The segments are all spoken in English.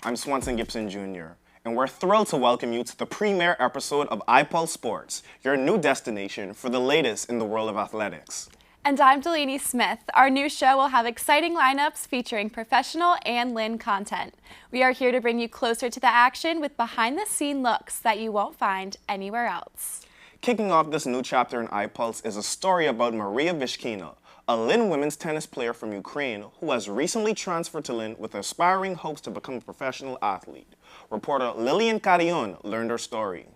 I'm Swanson Gibson Jr., and we're thrilled to welcome you to the premiere episode of iPulse Sports, your new destination for the latest in the world of athletics. And I'm Delaney Smith. Our new show will have exciting lineups featuring professional and Lynn content. We are here to bring you closer to the action with behind-the-scene looks that you won't find anywhere else. Kicking off this new chapter in iPulse is a story about Maria Vishkina, a Lynn women's tennis player from Ukraine who has recently transferred to Lynn with aspiring hopes to become a professional athlete. Reporter Lilian Carrion learned her story.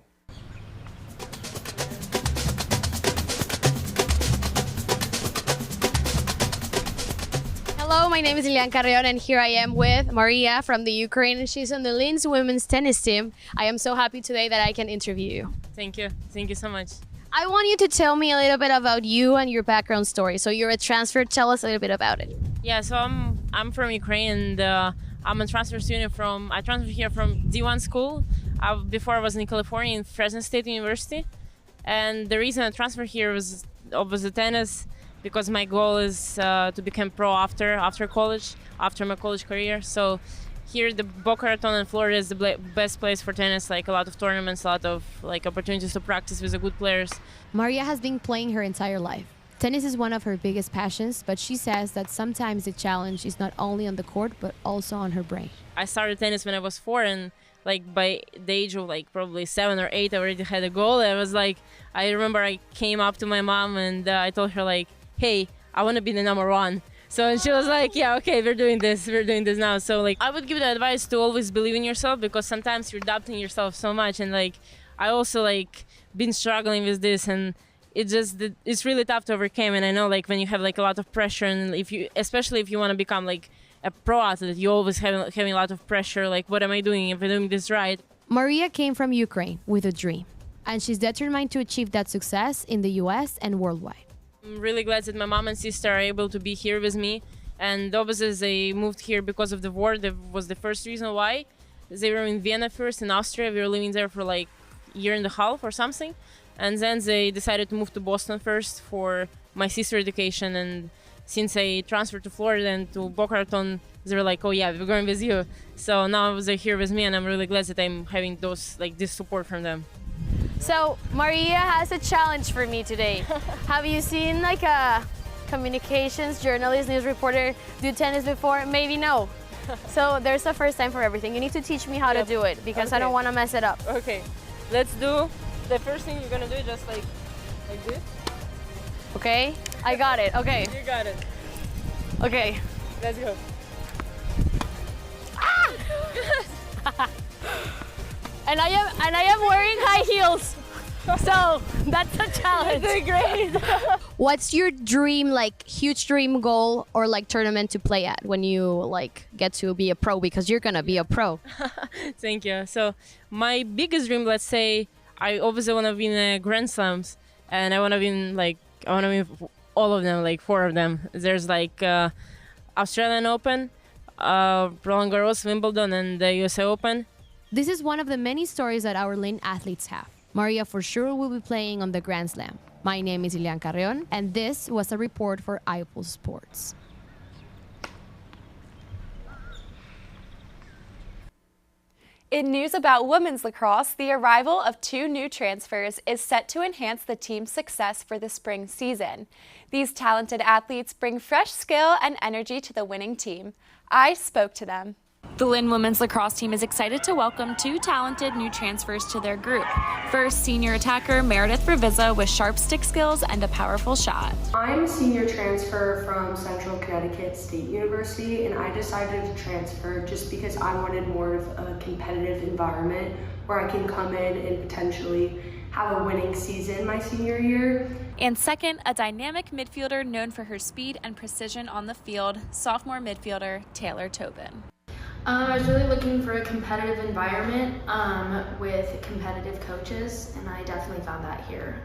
Hello, my name is Lilian Carrion, and here I am with Maria from the Ukraine. She's on the Lynn's women's tennis team. I am so happy today that I can interview you. Thank you. Thank you so much. I want you to tell me a little bit about you and your background story. So you're a transfer. Tell us a little bit about it. Yeah, so I'm from Ukraine, and I'm a transfer student I transferred here from D1 school. Before I was in California in Fresno State University. And the reason I transferred here was the tennis, because my goal is to become pro after college, after my college career. So here, the Boca Raton in Florida is the best place for tennis. Like a lot of tournaments, a lot of opportunities to practice with the good players. Maria has been playing her entire life. Tennis is one of her biggest passions, but she says that sometimes the challenge is not only on the court, but also on her brain. I started tennis when I was 4, and by the age of probably 7 or 8, I already had a goal. I remember I came up to my mom and I told her hey, I want to be the number 1. So, and she was like, yeah, okay, we're doing this now. So I would give the advice to always believe in yourself, because sometimes you're doubting yourself so much. And I also been struggling with this, and it's really tough to overcome. And I know when you have a lot of pressure, and especially if you want to become a pro athlete, you always having a lot of pressure. What am I doing? If I'm doing this right? Maria came from Ukraine with a dream, and she's determined to achieve that success in the US and worldwide. I'm really glad that my mom and sister are able to be here with me. And obviously they moved here because of the war. That was the first reason why. They were in Vienna first, in Austria. We were living there for a year and a half or something. And then they decided to move to Boston first for my sister's education. And since I transferred to Florida and to Boca Raton, they were like, oh yeah, we're going with you. So now they're here with me, and I'm really glad that I'm having this support from them. So Maria has a challenge for me today. Have you seen a communications journalist, news reporter do tennis before? Maybe no. So there's a first time for everything. You need to teach me how to do it, because I don't want to mess it up. Okay, let's do the first thing you're gonna do, just like this. Okay, I got it. Okay. You got it. Okay. Let's go. Ah! And I am wearing high heels, so that's a challenge. You're doing great. What's your dream, huge dream goal or tournament to play at when you get to be a pro? Because you're gonna be a pro. Thank you. So my biggest dream, let's say, I obviously want to win Grand Slams, and I want to win all of them, 4 of them. There's Australian Open, Roland Garros, Wimbledon, and the USA Open. This is one of the many stories that our Lynn athletes have. Maria for sure will be playing on the Grand Slam. My name is Lilian Carrion, and this was a report for iPulse Sports. In news about women's lacrosse, the arrival of 2 new transfers is set to enhance the team's success for the spring season. These talented athletes bring fresh skill and energy to the winning team. I spoke to them. The Lynn women's lacrosse team is excited to welcome 2 talented new transfers to their group. First, senior attacker Meredith Revizza with sharp stick skills and a powerful shot. I'm a senior transfer from Central Connecticut State University, and I decided to transfer just because I wanted more of a competitive environment where I can come in and potentially have a winning season my senior year. And second, a dynamic midfielder known for her speed and precision on the field, sophomore midfielder Taylor Tobin. I was really looking for a competitive environment with competitive coaches, and I definitely found that here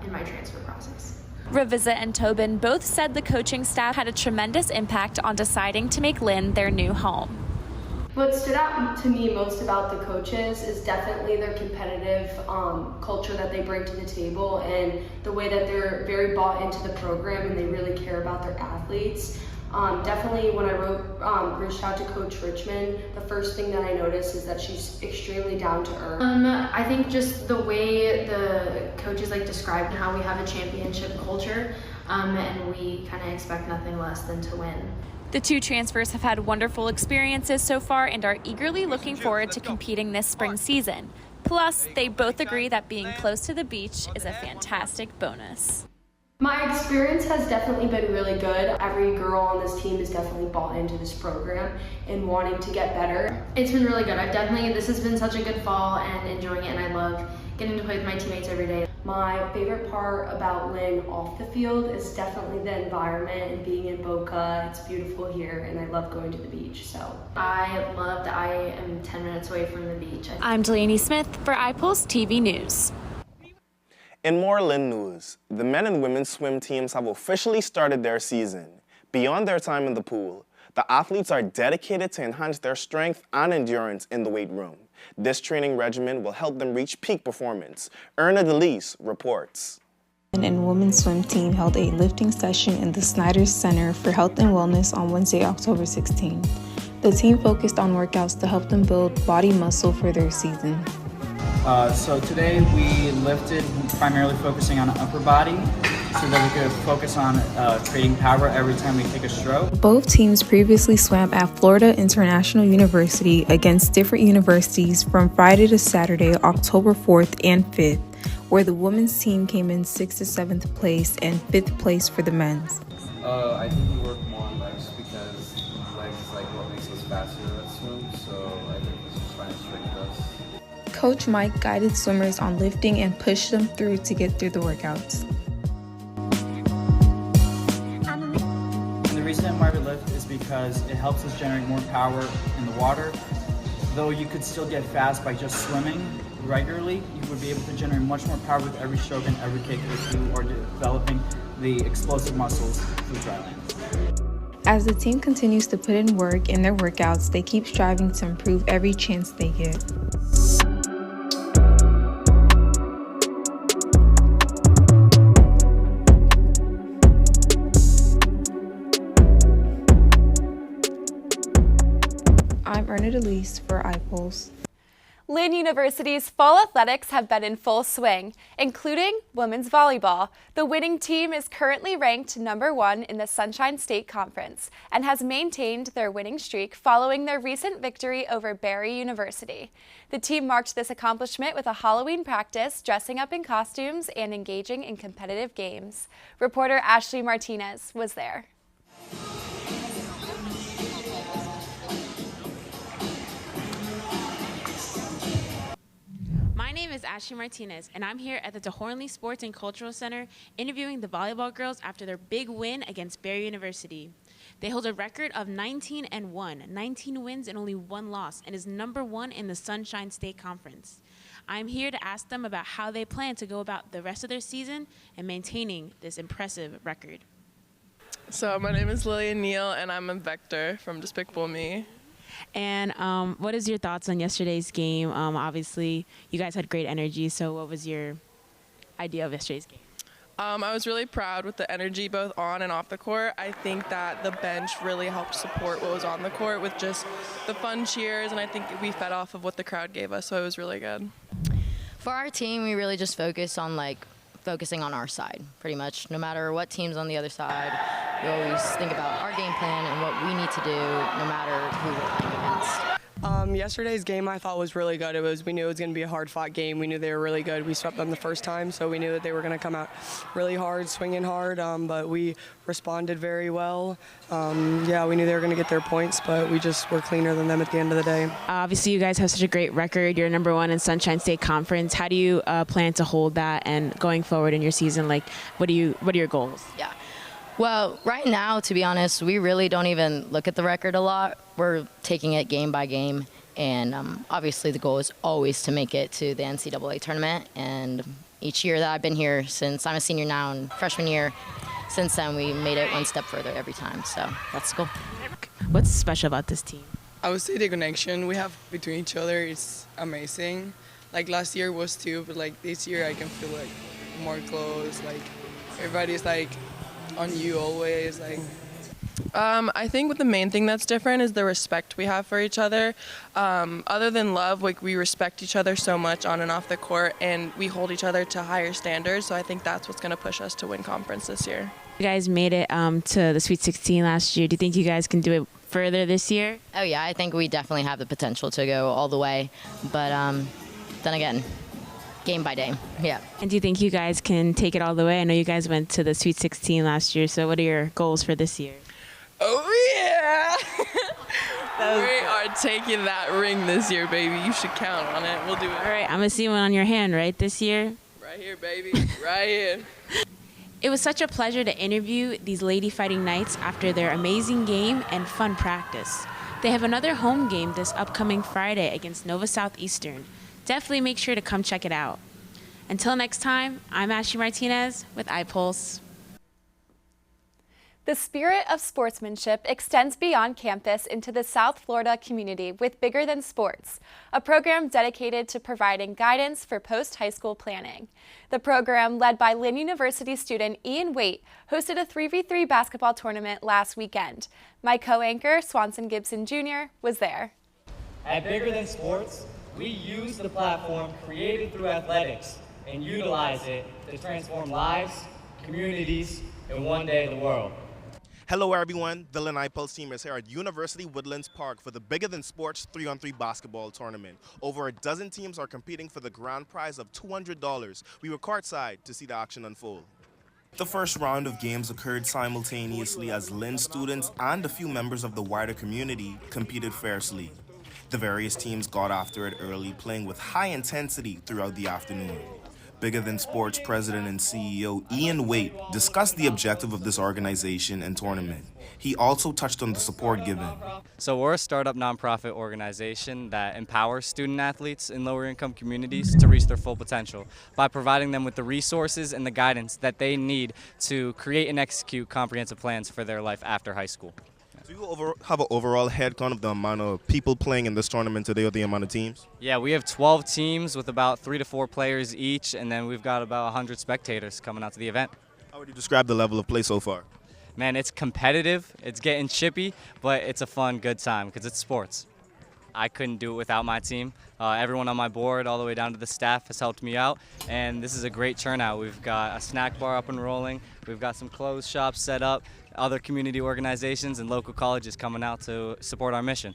in my transfer process. Revizza and Tobin both said the coaching staff had a tremendous impact on deciding to make Lynn their new home. What stood out to me most about the coaches is definitely their competitive culture that they bring to the table, and the way that they're very bought into the program and they really care about their athletes. Definitely when I reached out to Coach Richmond, the first thing that I noticed is that she's extremely down to earth. I think just the way the coaches described how we have a championship culture, and we kind of expect nothing less than to win. The two transfers have had wonderful experiences so far and are eagerly looking forward to competing this spring season. Plus, they both agree that being close to the beach is a fantastic bonus. My experience has definitely been really good. Every girl on this team is definitely bought into this program and wanting to get better. It's been really good. This has been such a good fall and enjoying it, and I love getting to play with my teammates every day. My favorite part about Lynn off the field is definitely the environment and being in Boca. It's beautiful here and I love going to the beach. So I love that I am 10 minutes away from the beach. I'm Delaney Smith for iPulse TV News. In more Lynn news, the men and women's swim teams have officially started their season. Beyond their time in the pool, the athletes are dedicated to enhance their strength and endurance in the weight room. This training regimen will help them reach peak performance. Erna DeLise reports. Men and women's swim team held a lifting session in the Snyder Center for Health and Wellness on Wednesday, October 16. The team focused on workouts to help them build body muscle for their season. So today we lifted, primarily focusing on upper body, so that we could focus on creating power every time we take a stroke. Both teams previously swam at Florida International University against different universities from Friday to Saturday, October 4th and 5th, where the women's team came in 6th to 7th place and 5th place for the men's. I think we work more on legs because legs is what makes us faster at swim, so I think he's just trying to strengthen us. Coach Mike guided swimmers on lifting and pushed them through to get through the workouts. And the reason why we lift is because it helps us generate more power in the water. Though you could still get fast by just swimming regularly, you would be able to generate much more power with every stroke and every kick if you are developing the explosive muscles through dry land. As the team continues to put in work in their workouts, they keep striving to improve every chance they get. I'm Erna DeLise for iPulse. Lynn University's fall athletics have been in full swing, including women's volleyball. The winning team is currently ranked #1 in the Sunshine State Conference and has maintained their winning streak following their recent victory over Barry University. The team marked this accomplishment with a Halloween practice, dressing up in costumes, and engaging in competitive games. Reporter Ashley Martinez was there. My name is Ashley Martinez, and I'm here at the DeHornley Sports and Cultural Center interviewing the volleyball girls after their big win against Barry University. They hold a record of 19-1, 19 wins and only 1 loss, and is #1 in the Sunshine State Conference. I'm here to ask them about how they plan to go about the rest of their season and maintaining this impressive record. So my name is Lillian Neal, and I'm a Vector from Despicable Me. And what is your thoughts on yesterday's game? Obviously, you guys had great energy, so what was your idea of yesterday's game? I was really proud with the energy both on and off the court. I think that the bench really helped support what was on the court with just the fun cheers, and I think we fed off of what the crowd gave us, so it was really good. For our team, we really just focus on focusing on our side, pretty much. No matter what team's on the other side, we always think about our game plan and what we need to do, no matter who we're playing against. Yesterday's game I thought was really good. We knew it was going to be a hard-fought game. We knew they were really good. We swept them the first time, so we knew that they were going to come out really hard, swinging hard, but we responded very well. Yeah, we knew they were going to get their points, but we just were cleaner than them at the end of the day. Obviously, you guys have such a great record. You're #1 in Sunshine State Conference. How do you plan to hold that, and going forward in your season, what are your goals? Yeah. Well, right now, to be honest, we really don't even look at the record a lot. We're taking it game by game, and obviously the goal is always to make it to the NCAA tournament. And each year that I've been here, since I'm a senior now and freshman year, since then we made it one step further every time. So that's the goal. What's special about this team? I would say the connection we have between each other is amazing. Last year was too, but this year I can feel more close. Everybody's on you always. I think the main thing that's different is the respect we have for each other. Other than love, like we respect each other so much on and off the court, and we hold each other to higher standards. So I think that's what's going to push us to win conference this year. You guys made it to the Sweet 16 last year. Do you think you guys can do it further this year? Oh yeah, I think we definitely have the potential to go all the way. But then again, game by game, yeah. And do you think you guys can take it all the way? I know you guys went to the Sweet 16 last year, so what are your goals for this year? Oh yeah! We are taking that ring this year, baby. You should count on it. We'll do it. All right, I'm going to see one on your hand, right, this year? Right here, baby. Right here. It was such a pleasure to interview these Lady Fighting Knights after their amazing game and fun practice. They have another home game this upcoming Friday against Nova Southeastern. Definitely make sure to come check it out. Until next time, I'm Ashley Martinez with iPulse. The spirit of sportsmanship extends beyond campus into the South Florida community with Bigger Than Sports, a program dedicated to providing guidance for post-high school planning. The program, led by Lynn University student Ian Waite, hosted a 3v3 basketball tournament last weekend. My co-anchor, Swanson Gibson Jr., was there. At Bigger Than Sports, we use the platform created through athletics and utilize it to transform lives, communities, and one day the world. Hello everyone, the Lynn iPulse team is here at University Woodlands Park for the Bigger Than Sports 3-on-3 basketball tournament. Over a dozen teams are competing for the grand prize of $200. We were courtside to see the action unfold. The first round of games occurred simultaneously as Lynn students and a few members of the wider community competed fiercely. The various teams got after it early, playing with high intensity throughout the afternoon. Bigger Than Sports President and CEO Ian Waite discussed the objective of this organization and tournament. He also touched on the support given. So we're a startup nonprofit organization that empowers student athletes in lower income communities to reach their full potential by providing them with the resources and the guidance that they need to create and execute comprehensive plans for their life after high school. Do you have an overall head count of the amount of people playing in this tournament today or the amount of teams? Yeah, we have 12 teams with about 3 to 4 players each, and then we've got about 100 spectators coming out to the event. How would you describe the level of play so far? Man, it's competitive, it's getting chippy, but it's a fun, good time because it's sports. I couldn't do it without my team. Everyone on my board, all the way down to the staff, has helped me out, and this is a great turnout. We've got a snack bar up and rolling, we've got some clothes shops set up, other community organizations and local colleges coming out to support our mission.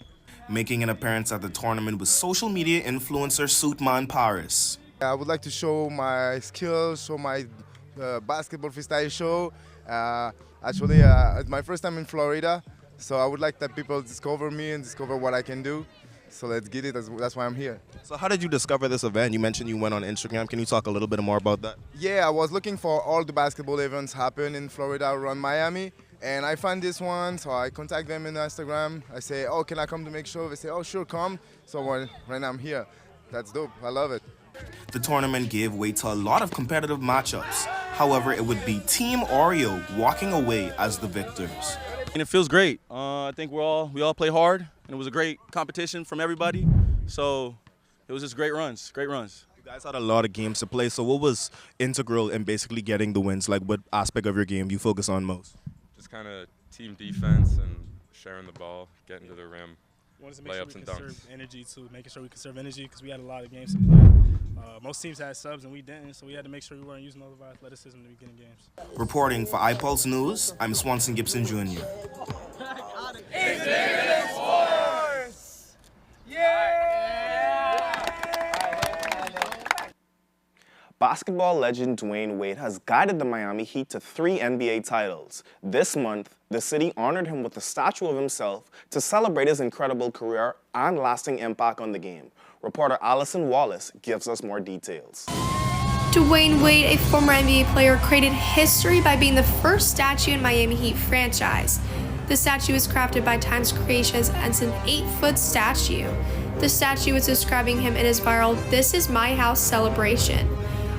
Making an appearance at the tournament was social media influencer Suitman Paris. I would like to show my skills, show my basketball freestyle show. Actually, it's my first time in Florida, so I would like that people discover me and discover what I can do. So let's get it, that's why I'm here. So how did you discover this event? You mentioned you went on Instagram. Can you talk a little bit more about that? Yeah, I was looking for all the basketball events happen in Florida around Miami. And I found this one, so I contact them in Instagram. I say, oh, can I come to make show? They say, oh, sure, come. So right now I'm here. That's dope. I love it. The tournament gave way to a lot of competitive matchups. However, it would be Team Oreo walking away as the victors. And it feels great. I think we all play hard, and it was a great competition from everybody. So it was just great runs, great runs. You guys had a lot of games to play. So what was integral in basically getting the wins? Like what aspect of your game you focus on most? Just kind of team defense and sharing the ball, getting to the rim, layups and dunks. Making sure we conserve energy because we had a lot of games to play. Most teams had subs and we didn't, so we had to make sure we weren't using all of our athleticism in the beginning games. Reporting for iPulse News, I'm Swanson Gibson Jr. It's Bigger Than Sports! Basketball legend Dwayne Wade has guided the Miami Heat to 3 NBA titles. This month, the city honored him with a statue of himself to celebrate his incredible career and lasting impact on the game. Reporter Allison Wallace gives us more details. Dwayne Wade, a former NBA player, created history by being the first statue in Miami Heat franchise. The statue was crafted by Times Creations and it's an 8-foot statue. The statue is describing him in his viral "This Is My House" celebration.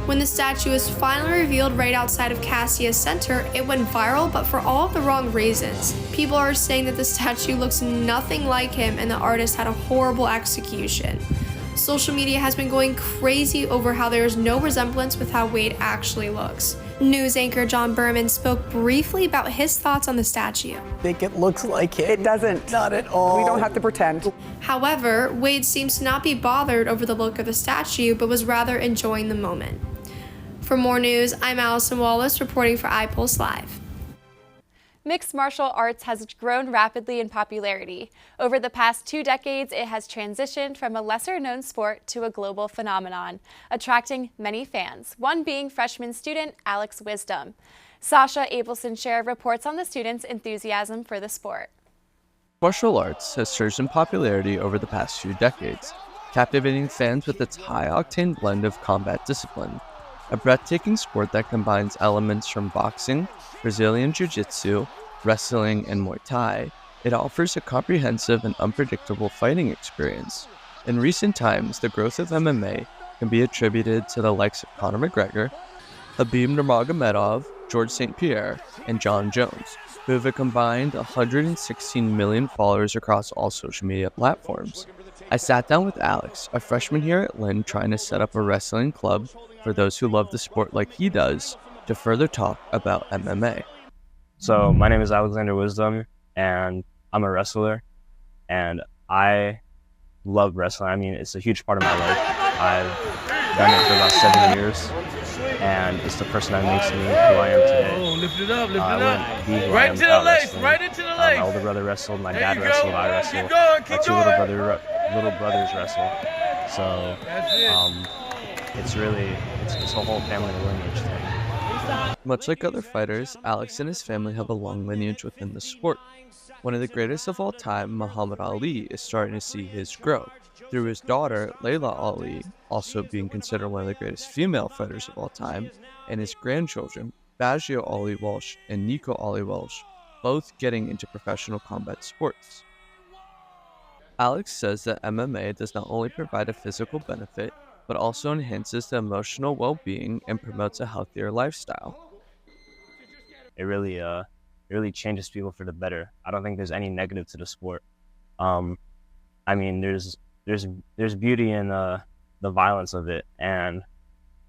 When the statue was finally revealed right outside of Cassius Center, it went viral, but for all of the wrong reasons. People are saying that the statue looks nothing like him and the artist had a horrible execution. Social media has been going crazy over how there is no resemblance with how Wade actually looks. News anchor John Berman spoke briefly about his thoughts on the statue. I think it looks like it. It doesn't. Not at all. We don't have to pretend. However, Wade seems to not be bothered over the look of the statue, but was rather enjoying the moment. For more news, I'm Allison Wallace reporting for iPulse Live. Mixed martial arts has grown rapidly in popularity. Over the past 2 decades, it has transitioned from a lesser-known sport to a global phenomenon, attracting many fans, one being freshman student Alex Wisdom. Sasha Abelson Share reports on the students' enthusiasm for the sport. Martial arts has surged in popularity over the past few decades, captivating fans with its high-octane blend of combat discipline. A breathtaking sport that combines elements from boxing, Brazilian Jiu-Jitsu, wrestling, and Muay Thai, it offers a comprehensive and unpredictable fighting experience. In recent times, the growth of MMA can be attributed to the likes of Conor McGregor, Khabib Nurmagomedov, George St. Pierre, and John Jones, who have a combined 116 million followers across all social media platforms. I sat down with Alex, a freshman here at Lynn trying to set up a wrestling club for those who love the sport like he does, to further talk about MMA. So my name is Alexander Wisdom, and I'm a wrestler, and I love wrestling. I mean, it's a huge part of my life. I've done it for about 7 years, and it's the person that makes me who I am today. Oh, lift it up, lift it up. Right into the lace, right into the lace. My older brother wrestled, my dad wrestled, I wrestled. Keep my going. two little brothers wrestle. So it's a whole family lineage thing. Much like other fighters, Alex and his family have a long lineage within the sport. One of the greatest of all time, Muhammad Ali, is starting to see his growth, through his daughter, Layla Ali, also being considered one of the greatest female fighters of all time, and his grandchildren, Baggio Ali Walsh and Nico Ali Walsh, both getting into professional combat sports. Alex says that MMA does not only provide a physical benefit, but also enhances the emotional well-being and promotes a healthier lifestyle. It really changes people for the better. I don't think there's any negative to the sport. I mean, there's beauty in the violence of it, and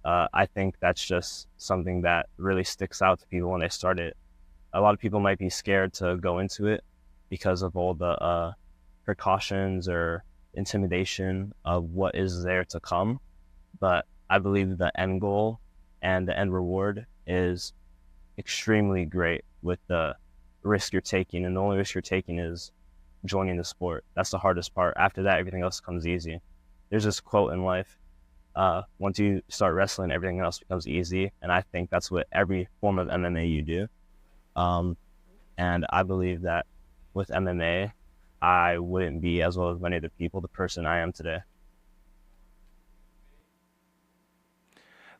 I think that's just something that really sticks out to people when they start it. A lot of people might be scared to go into it because of all the precautions or intimidation of what is there to come, but I believe the end goal and the end reward is extremely great with the risk you're taking, and the only risk you're taking is joining the sport. That's the hardest part. After that, everything else comes easy. There's this quote in life, once you start wrestling, everything else becomes easy, and I think that's what every form of MMA you do. And I believe that with MMA, I wouldn't be, as well as many other people, the person I am today.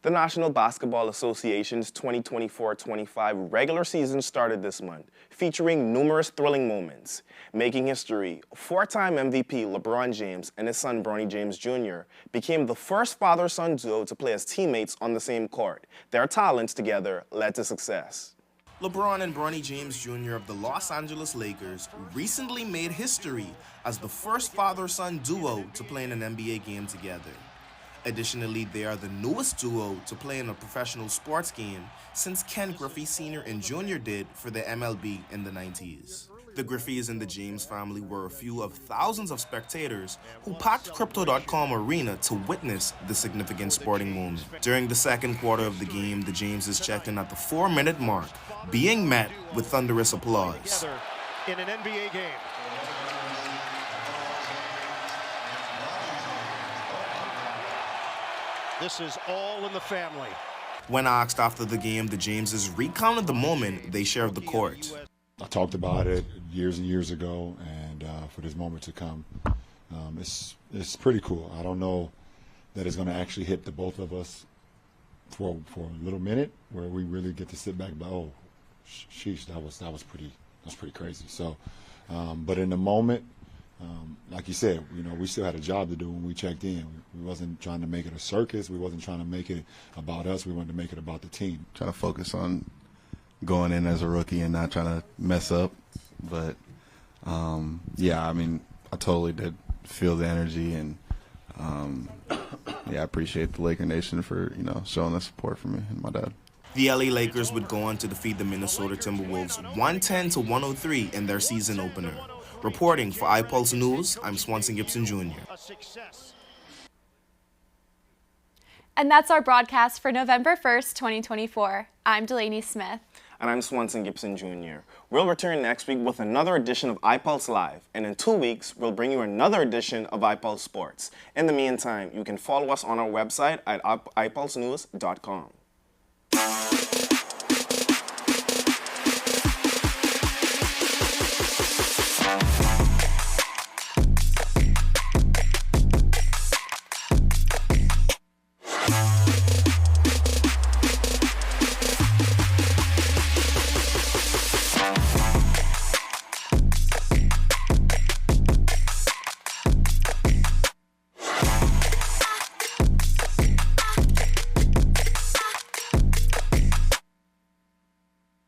The National Basketball Association's 2024-25 regular season started this month, featuring numerous thrilling moments. Making history, 4-time MVP LeBron James and his son Bronny James Jr. became the first father-son duo to play as teammates on the same court. Their talents together led to success. LeBron and Bronny James Jr. of the Los Angeles Lakers recently made history as the first father-son duo to play in an NBA game together. Additionally, they are the newest duo to play in a professional sports game since Ken Griffey Sr. and Jr. did for the MLB in the 90s. The Griffeys and the James family were a few of thousands of spectators who packed Crypto.com Arena to witness the significant sporting moment. During the second quarter of the game, the Jameses checked in at the 4-minute mark, being met with thunderous applause. In an NBA game. This is all in the family. When asked after the game, the Jameses recounted the moment they shared the court. I talked about it years and years ago, and for this moment to come, it's pretty cool. I don't know that it's going to actually hit the both of us for a little minute, where we really get to sit back and be, oh, sheesh, that was pretty crazy. So, but in the moment, like you said, we still had a job to do when we checked in. We wasn't trying to make it a circus. We wasn't trying to make it about us. We wanted to make it about the team. Trying to focus on going in as a rookie and not trying to mess up. But, yeah, I mean, I totally did feel the energy, and Yeah, I appreciate the Laker Nation for, showing the support for me and my dad. The LA Lakers would go on to defeat the Minnesota Timberwolves 110-103 in their season opener. Reporting for iPulse News, I'm Swanson Gibson Jr. And that's our broadcast for November 1st, 2024. I'm Delaney Smith. And I'm Swanson Gibson Jr. We'll return next week with another edition of iPulse Live, and in 2 weeks, we'll bring you another edition of iPulse Sports. In the meantime, you can follow us on our website at iPulsenews.com.